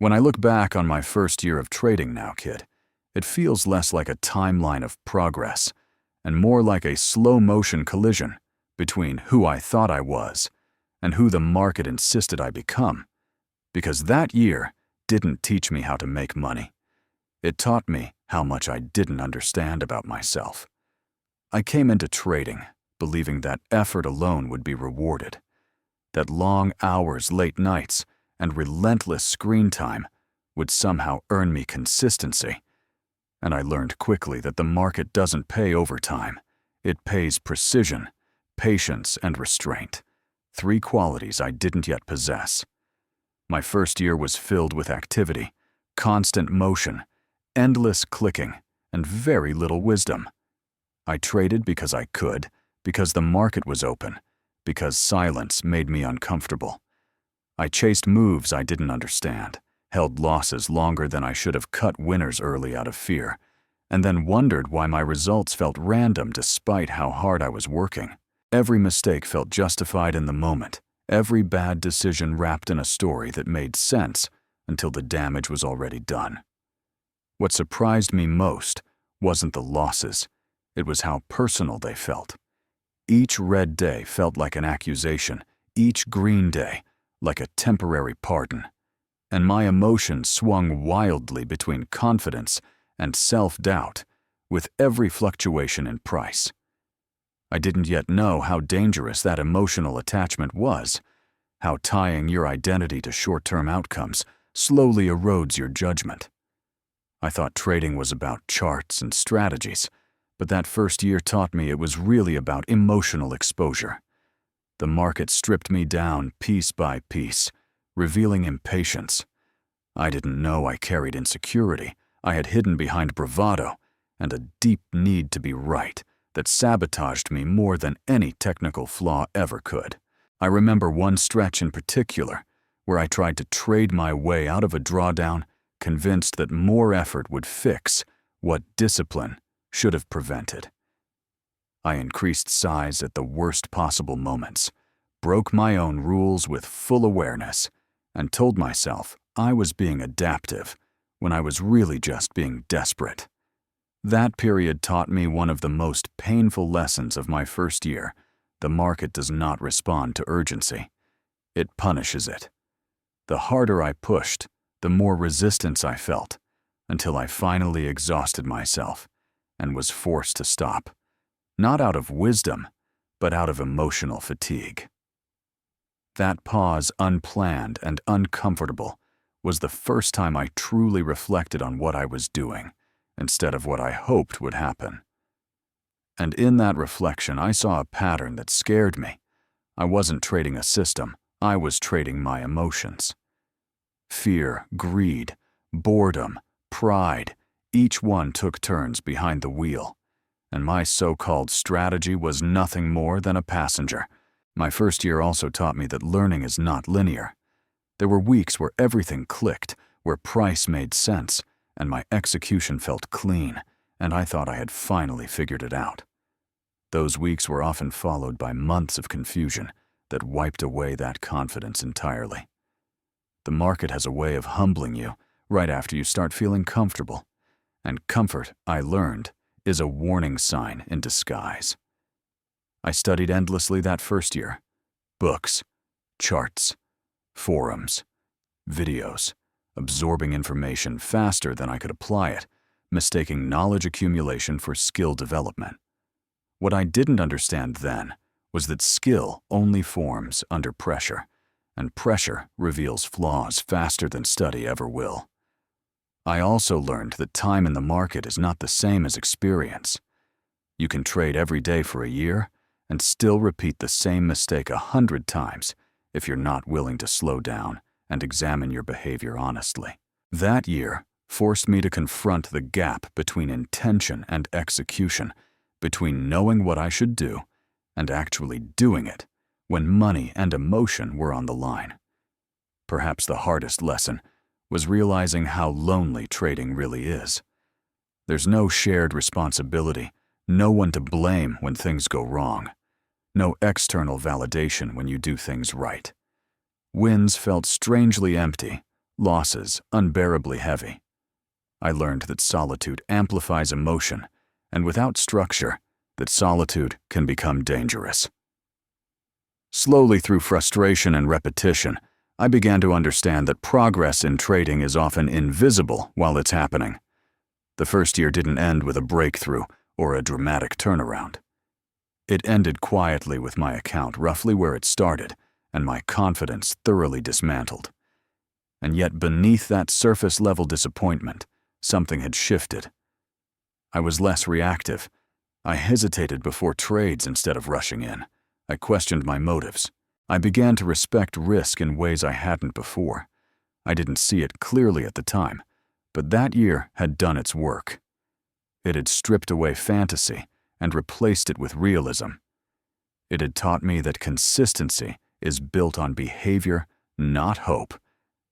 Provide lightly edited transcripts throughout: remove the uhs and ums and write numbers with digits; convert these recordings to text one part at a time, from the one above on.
When I look back on my first year of trading now, kid, it feels less like a timeline of progress and more like a slow-motion collision between who I thought I was and who the market insisted I become. Because that year didn't teach me how to make money. It taught me how much I didn't understand about myself. I came into trading believing that effort alone would be rewarded, that long hours, late nights, and relentless screen time would somehow earn me consistency. And I learned quickly that the market doesn't pay overtime. It pays precision, patience, and restraint, 3 qualities I didn't yet possess. My first year was filled with activity, constant motion, endless clicking, and very little wisdom. I traded because I could, because the market was open, because silence made me uncomfortable. I chased moves I didn't understand, held losses longer than I should have, cut winners early out of fear, and then wondered why my results felt random despite how hard I was working. Every mistake felt justified in the moment, every bad decision wrapped in a story that made sense until the damage was already done. What surprised me most wasn't the losses, it was how personal they felt. Each red day felt like an accusation, each green day like a temporary pardon, and my emotions swung wildly between confidence and self-doubt with every fluctuation in price. I didn't yet know how dangerous that emotional attachment was, how tying your identity to short-term outcomes slowly erodes your judgment. I thought trading was about charts and strategies, but that first year taught me it was really about emotional exposure. The market stripped me down piece by piece, revealing impatience. I didn't know I carried insecurity I had hidden behind bravado and a deep need to be right that sabotaged me more than any technical flaw ever could. I remember one stretch in particular where I tried to trade my way out of a drawdown, convinced that more effort would fix what discipline should have prevented. I increased size at the worst possible moments, broke my own rules with full awareness, and told myself I was being adaptive when I was really just being desperate. That period taught me one of the most painful lessons of my first year. The market does not respond to urgency. It punishes it. The harder I pushed, the more resistance I felt, until I finally exhausted myself and was forced to stop, not out of wisdom, but out of emotional fatigue. That pause, unplanned and uncomfortable, was the first time I truly reflected on what I was doing, instead of what I hoped would happen. And in that reflection, I saw a pattern that scared me. I wasn't trading a system, I was trading my emotions. Fear, greed, boredom, pride, each one took turns behind the wheel, and my so-called strategy was nothing more than a passenger. My first year also taught me that learning is not linear. There were weeks where everything clicked, where price made sense, and my execution felt clean, and I thought I had finally figured it out. Those weeks were often followed by months of confusion that wiped away that confidence entirely. The market has a way of humbling you right after you start feeling comfortable, and comfort, I learned, is a warning sign in disguise. I studied endlessly that first year. Books, charts, forums, videos, absorbing information faster than I could apply it, mistaking knowledge accumulation for skill development. What I didn't understand then was that skill only forms under pressure, and pressure reveals flaws faster than study ever will. I also learned that time in the market is not the same as experience. You can trade every day for a year and still repeat the same mistake 100 times if you're not willing to slow down and examine your behavior honestly. That year forced me to confront the gap between intention and execution, between knowing what I should do and actually doing it when money and emotion were on the line. Perhaps the hardest lesson was realizing how lonely trading really is. There's no shared responsibility, no one to blame when things go wrong, no external validation when you do things right. Wins felt strangely empty, losses unbearably heavy. I learned that solitude amplifies emotion, and without structure, that solitude can become dangerous. Slowly, through frustration and repetition, I began to understand that progress in trading is often invisible while it's happening. The first year didn't end with a breakthrough or a dramatic turnaround. It ended quietly with my account roughly where it started and my confidence thoroughly dismantled. And yet beneath that surface-level disappointment, something had shifted. I was less reactive. I hesitated before trades instead of rushing in. I questioned my motives. I began to respect risk in ways I hadn't before. I didn't see it clearly at the time, but that year had done its work. It had stripped away fantasy and replaced it with realism. It had taught me that consistency is built on behavior, not hope,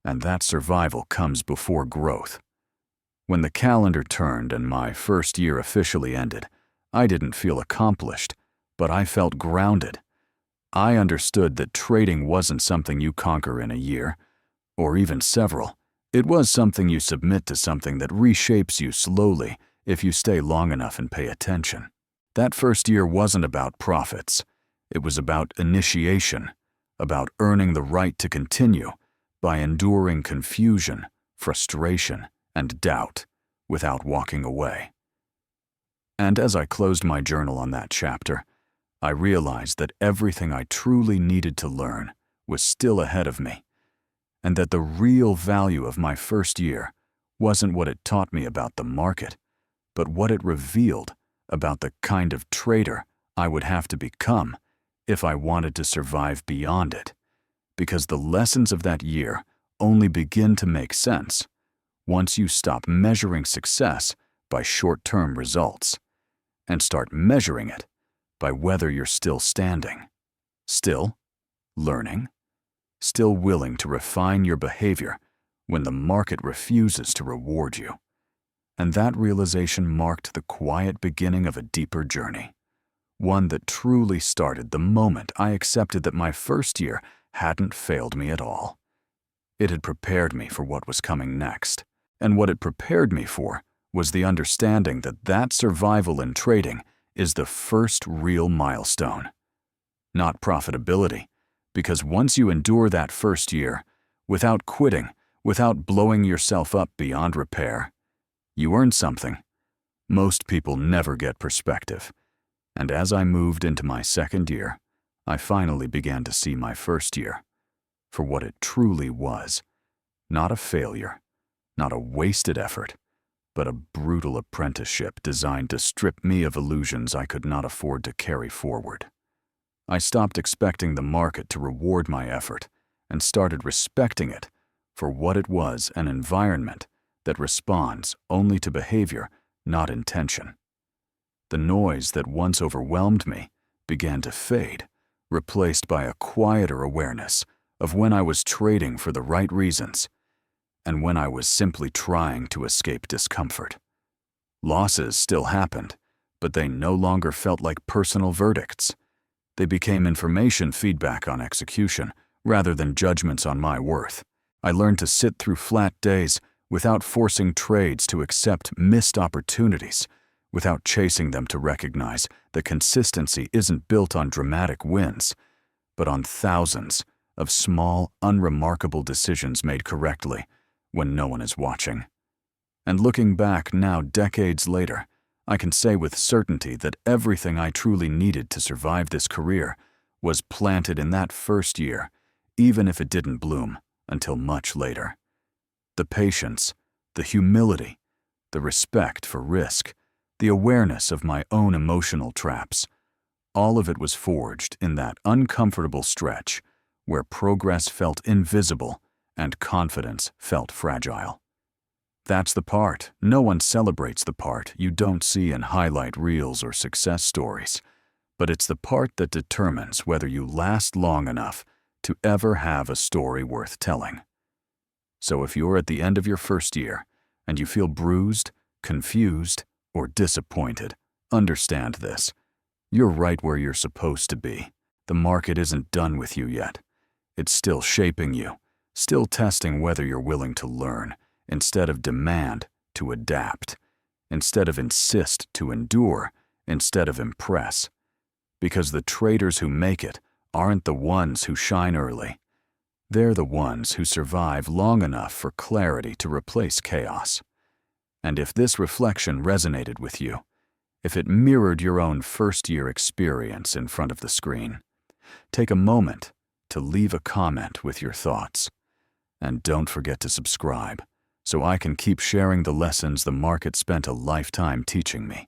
and that survival comes before growth. When the calendar turned and my first year officially ended, I didn't feel accomplished, but I felt grounded. I understood that trading wasn't something you conquer in a year, or even several. It was something you submit to, something that reshapes you slowly if you stay long enough and pay attention. That first year wasn't about profits. It was about initiation, about earning the right to continue by enduring confusion, frustration, and doubt without walking away. And as I closed my journal on that chapter, I realized that everything I truly needed to learn was still ahead of me, and that the real value of my first year wasn't what it taught me about the market, but what it revealed about the kind of trader I would have to become if I wanted to survive beyond it. Because the lessons of that year only begin to make sense once you stop measuring success by short-term results and start measuring it by whether you're still standing, still learning, still willing to refine your behavior when the market refuses to reward you. And that realization marked the quiet beginning of a deeper journey, one that truly started the moment I accepted that my first year hadn't failed me at all. It had prepared me for what was coming next, and what it prepared me for was the understanding that survival in trading is the first real milestone. Not profitability, because once you endure that first year, without quitting, without blowing yourself up beyond repair, you earn something. Most people never get perspective. And as I moved into my second year, I finally began to see my first year for what it truly was. Not a failure, not a wasted effort, but a brutal apprenticeship designed to strip me of illusions I could not afford to carry forward. I stopped expecting the market to reward my effort and started respecting it for what it was, an environment that responds only to behavior, not intention. The noise that once overwhelmed me began to fade, replaced by a quieter awareness of when I was trading for the right reasons and when I was simply trying to escape discomfort. Losses still happened, but they no longer felt like personal verdicts. They became information feedback on execution rather than judgments on my worth. I learned to sit through flat days without forcing trades to accept missed opportunities, without chasing them to recognize that consistency isn't built on dramatic wins, but on thousands of small, unremarkable decisions made correctly when no one is watching. And looking back now, decades later, I can say with certainty that everything I truly needed to survive this career was planted in that first year, even if it didn't bloom until much later. The patience, the humility, the respect for risk, the awareness of my own emotional traps, all of it was forged in that uncomfortable stretch where progress felt invisible and confidence felt fragile. That's the part. No one celebrates the part you don't see in highlight reels or success stories, but it's the part that determines whether you last long enough to ever have a story worth telling. So if you're at the end of your first year and you feel bruised, confused, or disappointed, understand this. You're right where you're supposed to be. The market isn't done with you yet. It's still shaping you, still testing whether you're willing to learn, instead of demand to adapt, instead of insist to endure, instead of impress. Because the traders who make it aren't the ones who shine early. They're the ones who survive long enough for clarity to replace chaos. And if this reflection resonated with you, if it mirrored your own first-year experience in front of the screen, take a moment to leave a comment with your thoughts. And don't forget to subscribe, so I can keep sharing the lessons the market spent a lifetime teaching me.